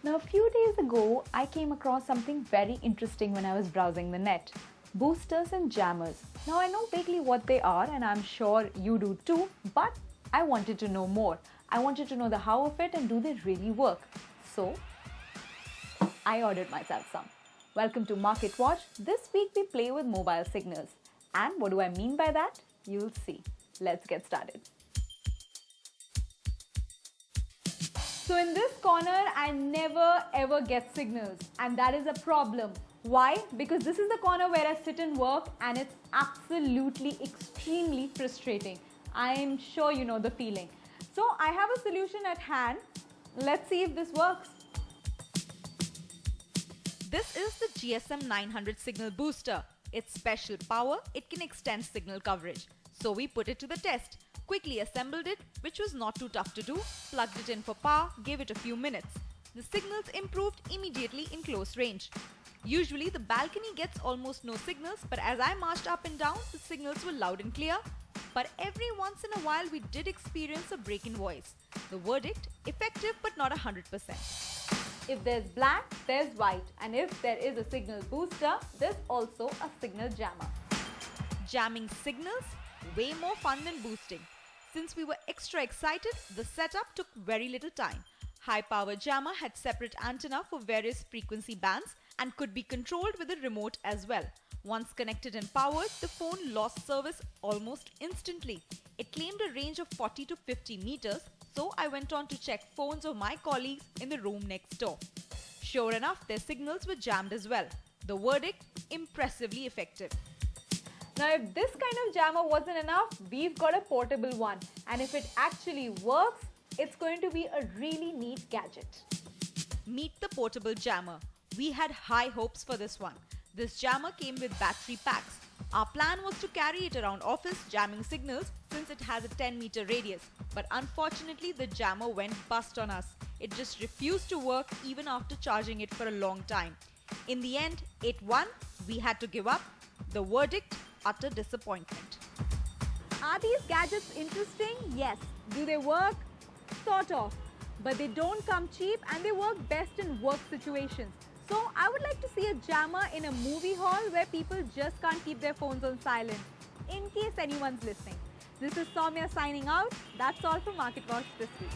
Now, a few days ago, I came across something very interesting when I was browsing the net. Boosters and jammers. Now, I know vaguely what they are, and I'm sure you do too, but I wanted to know more. I wanted to know the how of it and do they really work. So, I ordered myself some. Welcome to Market Watch. This week we play with mobile signals. And what do I mean by that? You'll see. Let's get started. So in this corner, I never ever get signals, and that is a problem. Why? Because this is the corner where I sit and work, and it's absolutely extremely frustrating. I am sure you know the feeling. So I have a solution at hand. Let's see if this works. This is the GSM 900 signal booster. Its special power, it can extend signal coverage. So we put it to the test. Quickly assembled it, which was not too tough to do, plugged it in for power, gave it a few minutes. The signals improved immediately in close range. Usually the balcony gets almost no signals, but as I marched up and down, the signals were loud and clear. But every once in a while we did experience a break in voice. The verdict, effective but not 100%. If there's black, there's white, and if there is a signal booster, there's also a signal jammer. Jamming signals? Way more fun than boosting. Since we were extra excited, the setup took very little time. High power jammer had separate antenna for various frequency bands and could be controlled with a remote as well. Once connected and powered, the phone lost service almost instantly. It claimed a range of 40 to 50 meters, so I went on to check phones of my colleagues in the room next door. Sure enough, their signals were jammed as well. The verdict, impressively effective. Now, if this kind of jammer wasn't enough, we've got a portable one. And if it actually works, it's going to be a really neat gadget. Meet the portable jammer. We had high hopes for this one. This jammer came with battery packs. Our plan was to carry it around office jamming signals since it has a 10-meter radius. But unfortunately, the jammer went bust on us. It just refused to work even after charging it for a long time. In the end, it won. We had to give up. The verdict, utter disappointment. Are these gadgets interesting? Yes. Do they work? Sort of. But they don't come cheap and they work best in work situations. So I would like to see a jammer in a movie hall where people just can't keep their phones on silent, in case anyone's listening. This is Soumya signing out. That's all for Market Watch this week.